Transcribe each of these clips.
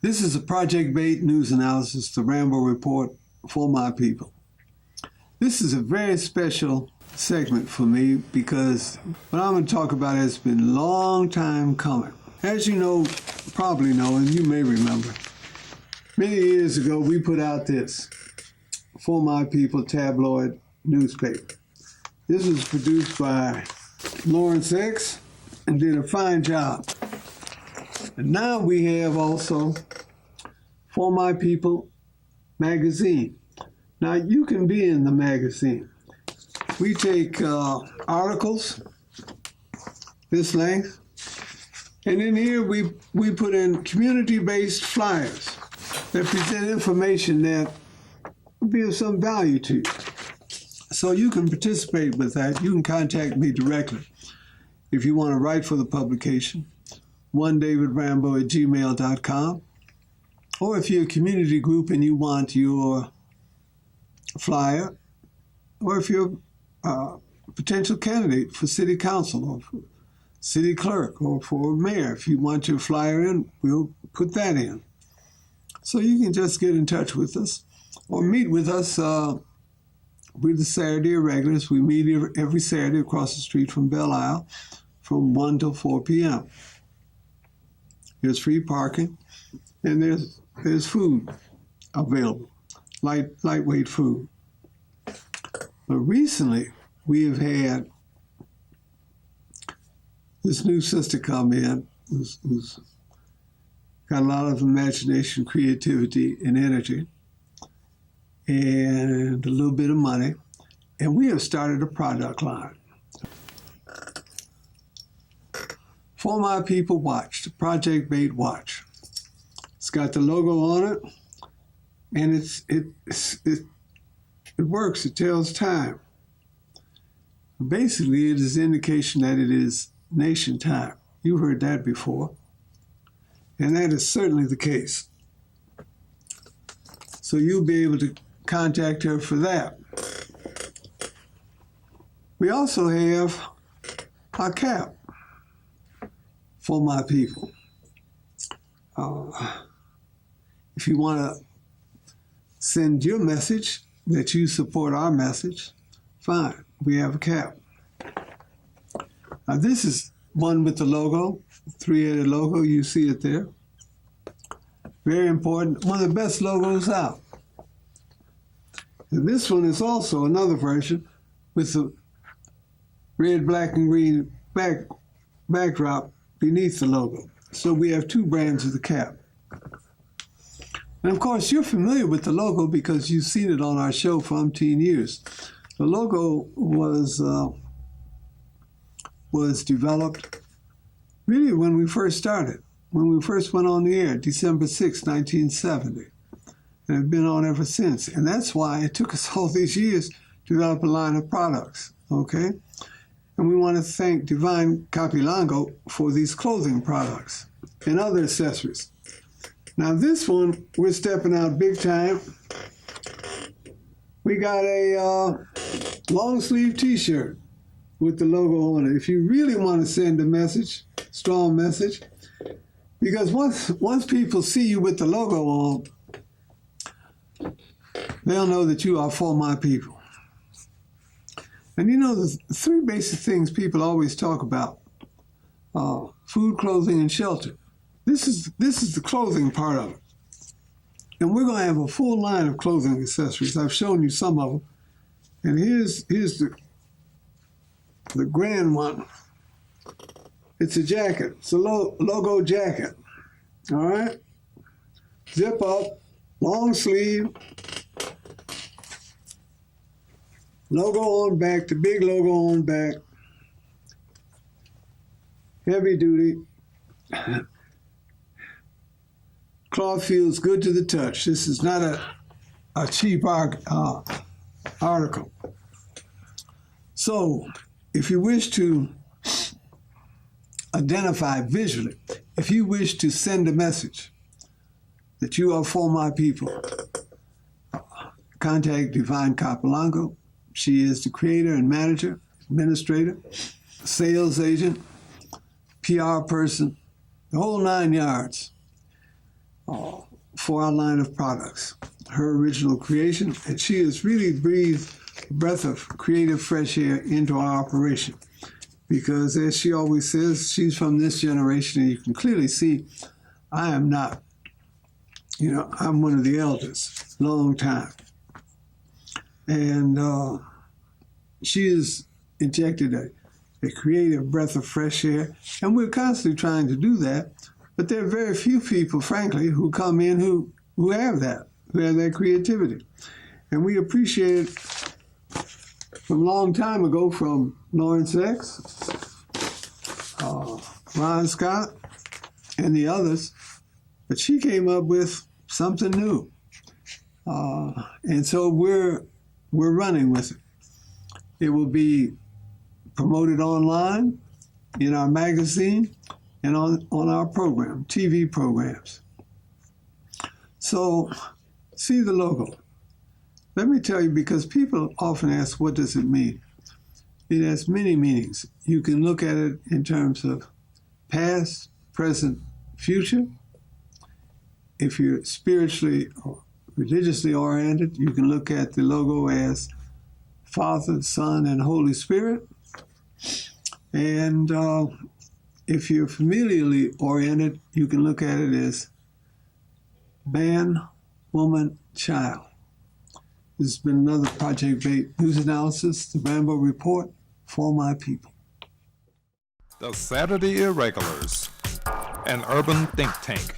This is a Project B.A.I.T news analysis, the Rambo Report for my people. This is a very special segment for me because what I'm going to talk about has been a long time coming. As you know, probably know, and you may remember, many years ago we put out this For My People tabloid newspaper. This was produced by Lawrence X and did a fine job. And now we have also For My People magazine. Now you can be in the magazine. We take articles this length, and in here we put in community-based flyers that present information that will be of some value to you. So you can participate with that. You can contact me directly if you want to write for the publication, onedavidrambo@gmail.com. Or if you're a community group and you want your flyer, or if you're a potential candidate for city council or for city clerk or for mayor, if you want your flyer in, we'll put that in. So you can just get in touch with us or meet with us. We're the Saturday regulars. We meet every Saturday across the street from Belle Isle from 1 till 4 p.m. There's free parking, and there's food available, lightweight food. But recently, we have had this new sister come in who's got a lot of imagination, creativity, and energy, and a little bit of money, and we have started a product line. For My People Watch, the Project B.A.I.T watch. It's got the logo on it, and it works. It tells time. Basically, it is an indication that it is nation time. You've heard that before, and that is certainly the case. So you'll be able to contact her for that. We also have our cap for my people. If you want to send your message that you support our message, fine, we have a cap. Now this is one with the logo, three-headed logo, you see it there. Very important, one of the best logos out. And this one is also another version with the red, black, and green backdrop beneath the logo. So we have two brands of the cap. And of course, you're familiar with the logo because you've seen it on our show for umpteen years. The logo was developed really when we first started, when we first went on the air, December 6, 1970. And it's been on ever since. And that's why it took us all these years to develop a line of products, okay? And we want to thank Divine Capilango for these clothing products and other accessories. Now this one, we're stepping out big time. We got a long sleeve t-shirt with the logo on it. If you really want to send a message, strong message, because once people see you with the logo on, they'll know that you are for my people. And you know, the three basic things people always talk about, food, clothing, and shelter. This is the clothing part of it. And we're going to have a full line of clothing accessories. I've shown you some of them. And here's the grand one. It's a jacket. It's a logo jacket. All right? Zip up, long sleeve, logo on back, the big logo on back, heavy duty. Cloth feels good to the touch. This is not a cheap article. So, if you wish to identify visually, if you wish to send a message that you are for my people, contact Divine Capilango. She is the creator and manager, administrator, sales agent, PR person, the whole 9 yards. for our line of products. Her original creation, and she has really breathed a breath of creative fresh air into our operation. Because as she always says, she's from this generation, and you can clearly see I am not. I'm one of the elders, long time. And she has injected a creative breath of fresh air, and we're constantly trying to do that. But there are very few people, frankly, who come in who have that, who have that creativity. And we appreciate it from a long time ago from Lawrence X, Ron Scott, and the others. But she came up with something new. And so we're running with it. It will be promoted online, in our magazine, and on our program, TV programs. So, see the logo. Let me tell you, because people often ask, what does it mean? It has many meanings. You can look at it in terms of past, present, future. If you're spiritually or religiously oriented, you can look at the logo as Father, Son, and Holy Spirit. And if you're familially oriented, you can look at it as man, woman, child. This has been another Project B.A.I.T. News Analysis, the Rambo Report, for my people. The Saturday Irregulars, an urban think tank,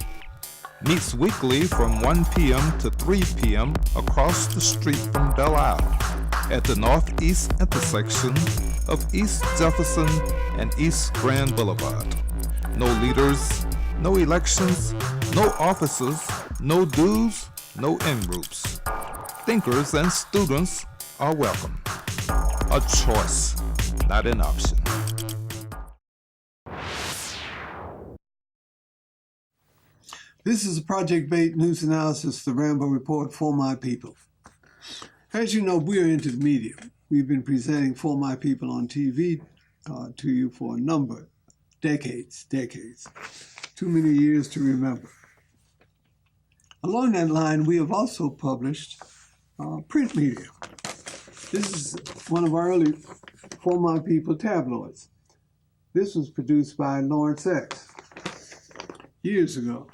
meets weekly from 1 p.m. to 3 p.m. across the street from Belle Isle at the northeast intersection of East Jefferson and East Grand Boulevard. No leaders, no elections, no officers, no dues, no in-groups. Thinkers and students are welcome. A choice, not an option. This is a Project B.A.I.T. News Analysis, the Rambo Report, for my people. As you know, we are into the media. We've been presenting For My People on TV to you for a number, decades. Too many years to remember. Along that line, we have also published print media. This is one of our early For My People tabloids. This was produced by Lawrence X years ago.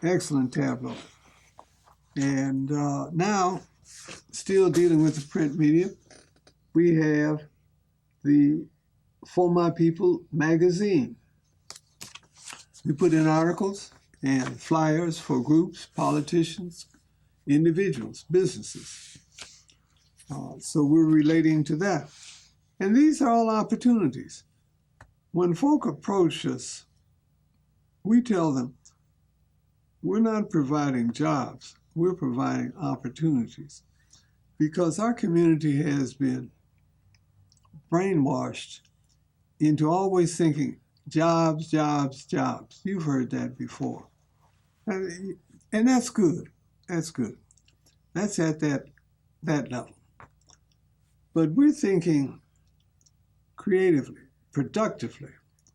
Excellent tabloid. And now, still dealing with the print media, we have the For My People magazine. We put in articles and flyers for groups, politicians, individuals, businesses. So we're relating to that. And these are all opportunities. When folk approach us, we tell them, we're not providing jobs, we're providing opportunities. Because our community has been brainwashed into always thinking, jobs, jobs, jobs. You've heard that before. And that's good. That's good. That's at that level. But we're thinking creatively, productively,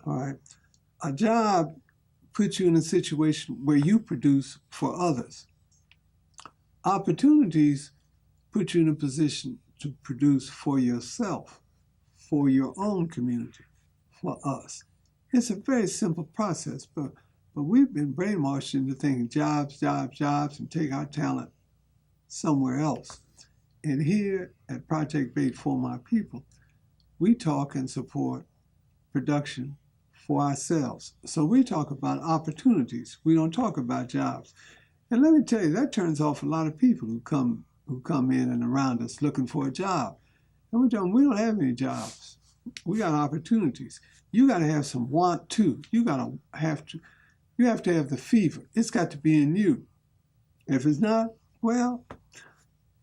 all right? A job puts you in a situation where you produce for others. Opportunities put you in a position to produce for yourself, for your own community, for us. It's a very simple process, but we've been brainwashed into thinking jobs, jobs, jobs, and take our talent somewhere else. And here at Project B.A.I.T. For My People, we talk and support production for ourselves. So we talk about opportunities. We don't talk about jobs. And let me tell you, that turns off a lot of people who come in and around us looking for a job. And we don't have any jobs. We got opportunities. You got to have some want to. You have to have the fever. It's got to be in you. If it's not, well,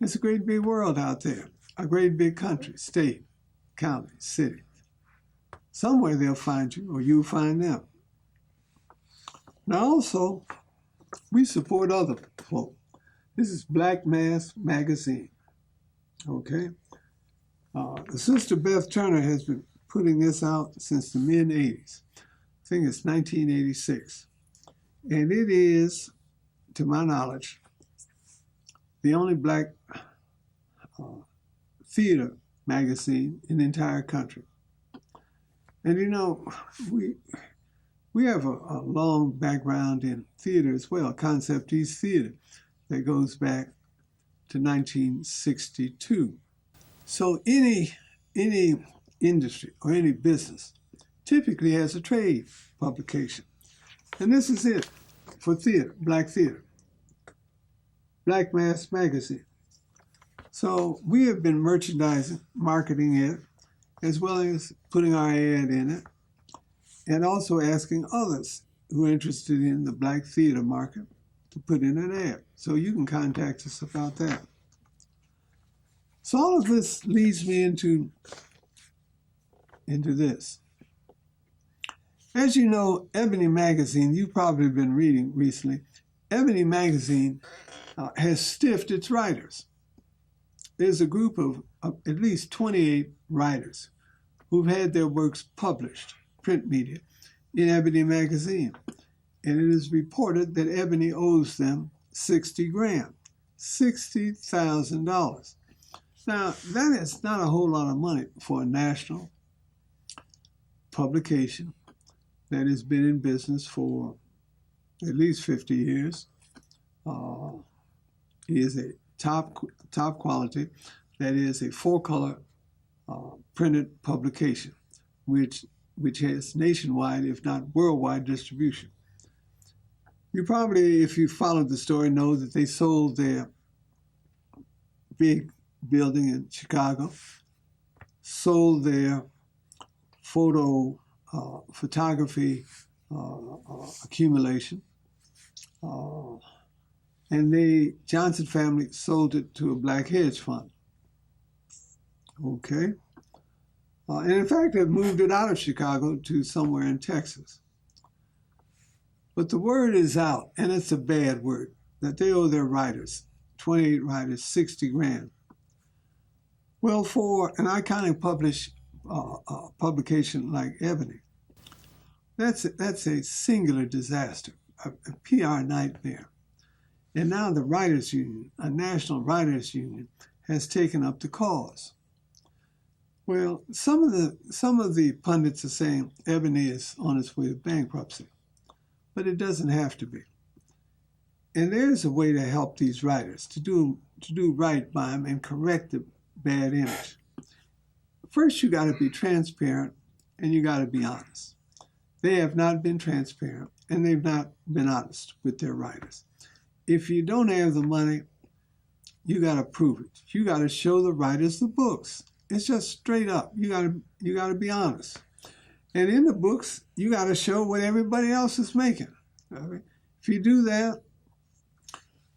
it's a great big world out there. A great big country, state, county, city. Somewhere they'll find you or you'll find them. Now also, we support other folk. This is Black Mass Magazine, okay? Sister Beth Turner has been putting this out since the mid-'80s. I think it's 1986. And it is to my knowledge, the only black theater magazine in the entire country. And you know, we have a long background in theater as well, Concept East Theater, that goes back to 1962. So any industry or any business typically has a trade publication. And this is it for theater, black theater, Black Mass Magazine. So we have been merchandising, marketing it, as well as putting our ad in it, and also asking others who are interested in the black theater market to put in an ad. So you can contact us about that. So all of this leads me into this. As you know, Ebony Magazine, you've probably been reading recently, Ebony Magazine has stiffed its writers. There's a group of at least 28 writers who've had their works published, print media, in Ebony Magazine. And it is reported that Ebony owes them $60,000, $60,000. Now, that is not a whole lot of money for a national publication that has been in business for at least 50 years. It is a top quality, that is a full-color printed publication, which has nationwide, if not worldwide, distribution. You probably, if you followed the story, know that they sold their big building in Chicago, sold their photography accumulation, and the Johnson family sold it to a black hedge fund. Okay. And in fact, they've moved it out of Chicago to somewhere in Texas. But the word is out, and it's a bad word, that they owe their writers, 28 writers, $60,000. Well, for an iconic publication like Ebony, that's a singular disaster, a PR nightmare. And now the Writers Union, a national writers union, has taken up the cause. Well, some of the pundits are saying Ebony is on its way to bankruptcy, but it doesn't have to be. And there's a way to help these writers to do right by them and correct the bad image. First, you got to be transparent and you got to be honest. They have not been transparent and they've not been honest with their writers. If you don't have the money, you got to prove it. You got to show the writers the books. It's just straight up. You got to be honest. And in the books, you got to show what everybody else is making. Okay? If you do that,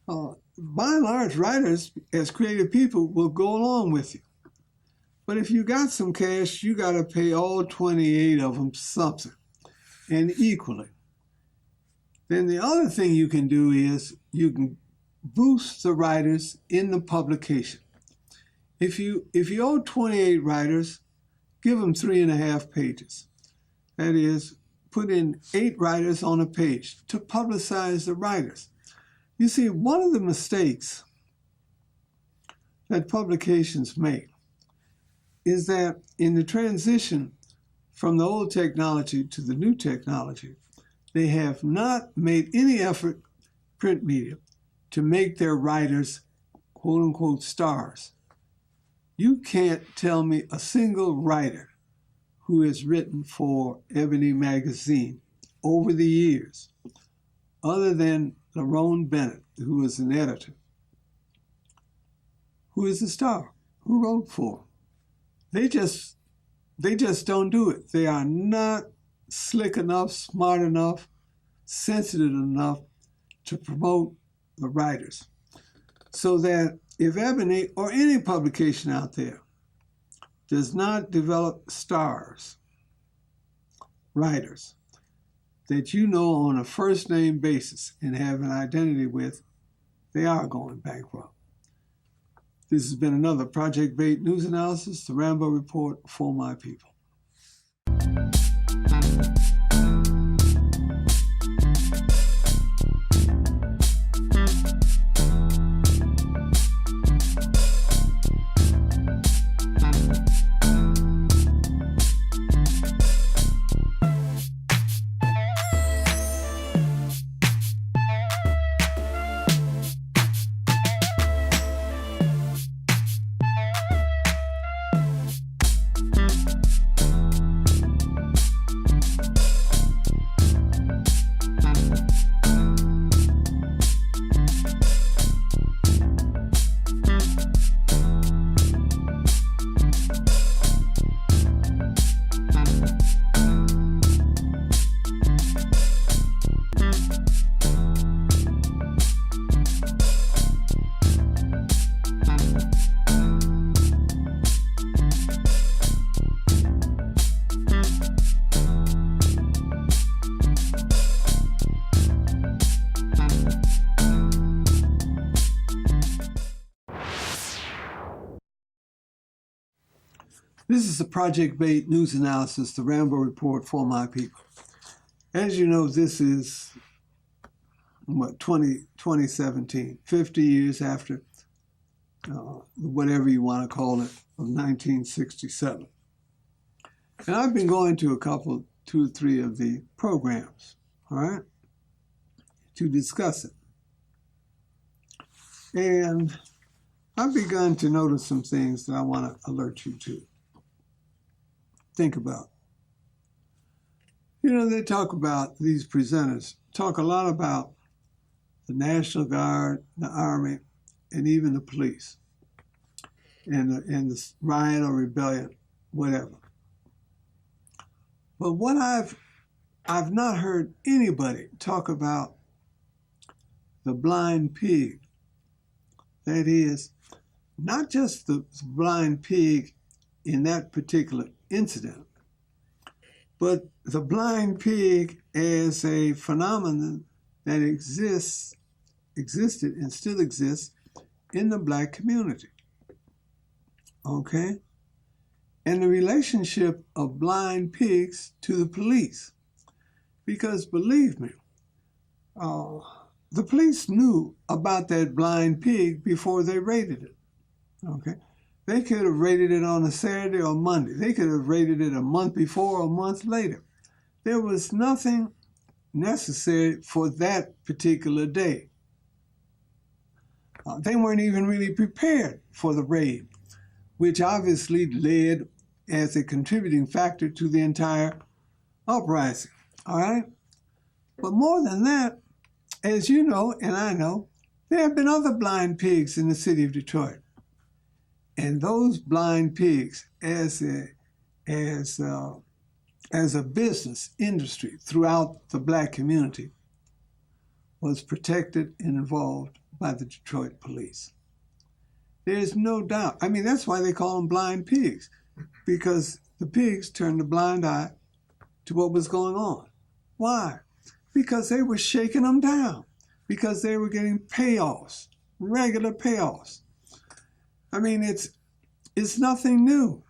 by and large, writers, as creative people, will go along with you. But if you got some cash, you got to pay all 28 of them something, and equally. Then the other thing you can do is you can boost the writers in the publication. If you owe 28 writers, give them 3.5 pages. That is, put in 8 writers on a page to publicize the writers. You see, one of the mistakes that publications make is that in the transition from the old technology to the new technology, they have not made any effort, print media, to make their writers, quote unquote, stars. You can't tell me a single writer who has written for Ebony Magazine over the years, other than Lerone Bennett, who was an editor, who is a star, who wrote for them. They just don't do it. They are not slick enough, smart enough, sensitive enough to promote the writers. So that if Ebony or any publication out there does not develop stars, writers, that you know on a first name basis and have an identity with, they are going bankrupt. This has been another Project B.A.I.T. News Analysis, the Rambo Report for my people. This is the Project B.A.I.T news analysis, the Rambo Report for my people. As you know, this is 2017, 50 years after whatever you want to call it, of 1967. And I've been going to two or three of the programs, all right, to discuss it. And I've begun to notice some things that I want to alert you to. Think about. You know, they talk about, these presenters talk a lot about the National Guard, the Army, and even the police, and the riot or rebellion, whatever. But what I've not heard anybody talk about the blind pig. That is, not just the blind pig in that particular incident, but the blind pig as a phenomenon that existed and still exists in the Black community. Okay? And the relationship of blind pigs to the police. Because believe me, the police knew about that blind pig before they raided it. Okay? They could have raided it on a Saturday or Monday. They could have raided it a month before or a month later. There was nothing necessary for that particular day. They weren't even really prepared for the raid, which obviously led as a contributing factor to the entire uprising. All right? But more than that, as you know and I know, there have been other blind pigs in the city of Detroit. And those blind pigs, as a business industry throughout the Black community, was protected and involved by the Detroit police. There's no doubt. I mean, that's why they call them blind pigs, because the pigs turned a blind eye to what was going on. Why? Because they were shaking them down, because they were getting payoffs, regular payoffs. I mean, it's nothing new.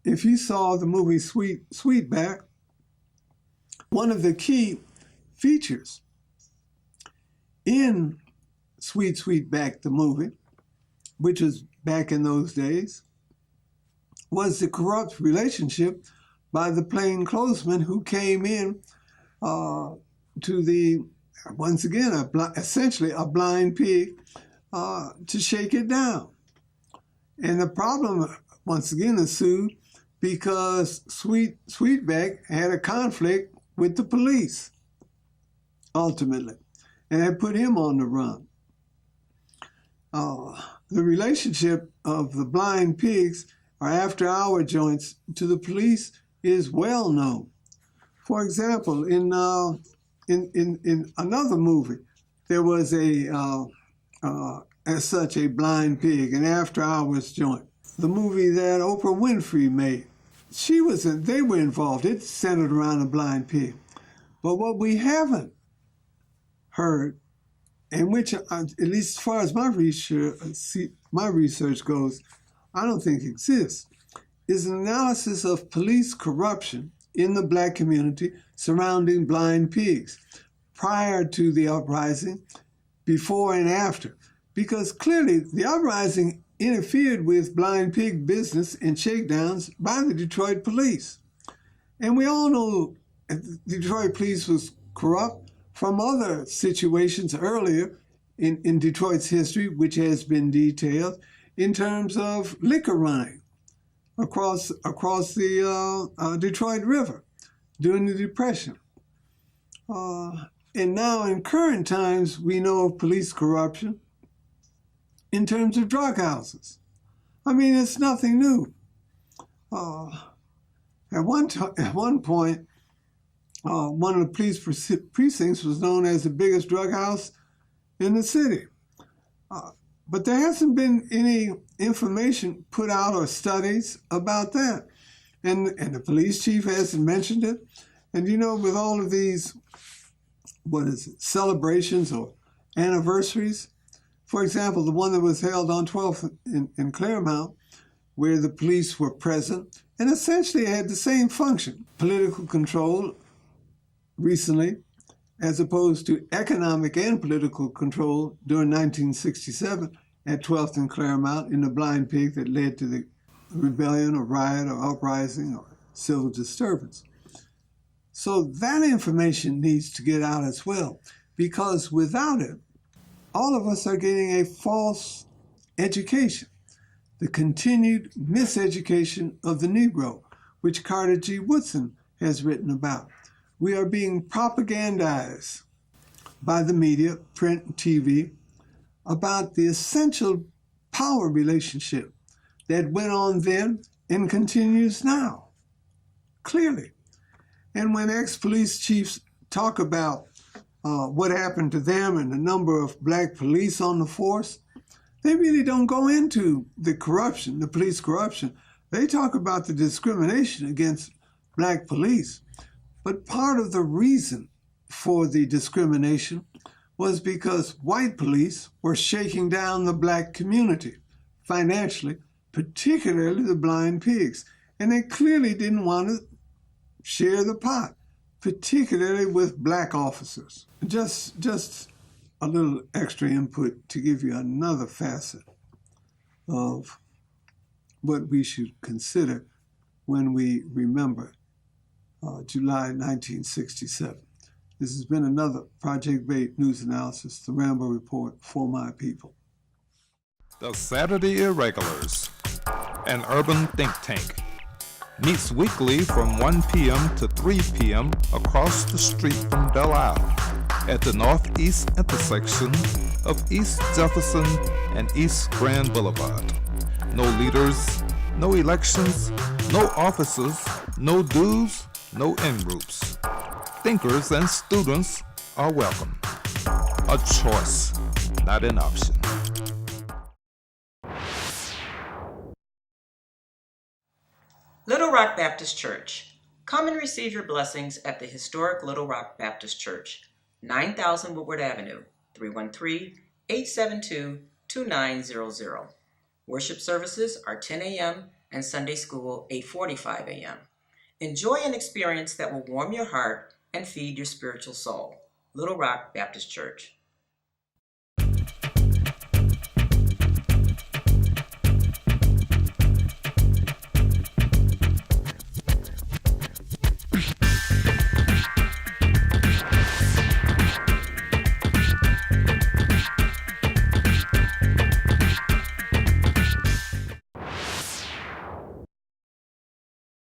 If you saw the movie Sweetback, one of the key features in Sweetback, the movie, which was back in those days, was the corrupt relationship by the plainclothesman who came in to the, once again, essentially a blind pig, to shake it down. And the problem, once again, ensued because Sweetback had a conflict with the police, ultimately, and had put him on the run. The relationship of the blind pigs or after-hour joints to the police is well known. For example, in another movie, there was as such a blind pig, an after-hours joint. The movie that Oprah Winfrey made, they were involved. It centered around a blind pig. But what we haven't heard, and which, at least as far as my research goes, I don't think exists, is an analysis of police corruption in the Black community surrounding blind pigs prior to the uprising, before and after. Because clearly the uprising interfered with blind pig business and shakedowns by the Detroit police. And we all know the Detroit police was corrupt from other situations earlier in Detroit's history, which has been detailed in terms of liquor running across the Detroit River during the Depression. And now in current times, we know of police corruption in terms of drug houses. I mean, it's nothing new. At one point, one of the police precincts was known as the biggest drug house in the city. But there hasn't been any information put out or studies about that. And the police chief hasn't mentioned it. And you know, with all of these, celebrations or anniversaries, for example, the one that was held on 12th in Claremont, where the police were present and essentially had the same function, political control recently, as opposed to economic and political control during 1967 at 12th and Claremont in the Blind Pig that led to the rebellion or riot or uprising or civil disturbance. So that information needs to get out as well, because without it, all of us are getting a false education, the continued miseducation of the Negro, which Carter G. Woodson has written about. We are being propagandized by the media, print and TV, about the essential power relationship that went on then and continues now, clearly. And when ex-police chiefs talk about what happened to them and the number of black police on the force, they really don't go into the corruption, the police corruption. They talk about the discrimination against black police. But part of the reason for the discrimination was because white police were shaking down the black community financially, particularly the Blind Pigs. And they clearly didn't want to share the pot, particularly with black officers. Just a little extra input to give you another facet of what we should consider when we remember July 1967. This has been another Project B.A.I.T. News Analysis, the Rambo Report for my people. The Saturday Irregulars, an urban think tank, meets weekly from 1 p.m. to 3 p.m. across the street from Belle Isle at the northeast intersection of East Jefferson and East Grand Boulevard. No leaders, no elections, no officers, no dues, no in-groups. Thinkers and students are welcome. A choice, not an option. Little Rock Baptist Church. Come and receive your blessings at the historic Little Rock Baptist Church, 9000 Woodward Avenue, 313-872-2900. Worship services are 10 a.m. and Sunday school 8:45 a.m. Enjoy an experience that will warm your heart and feed your spiritual soul. Little Rock Baptist Church.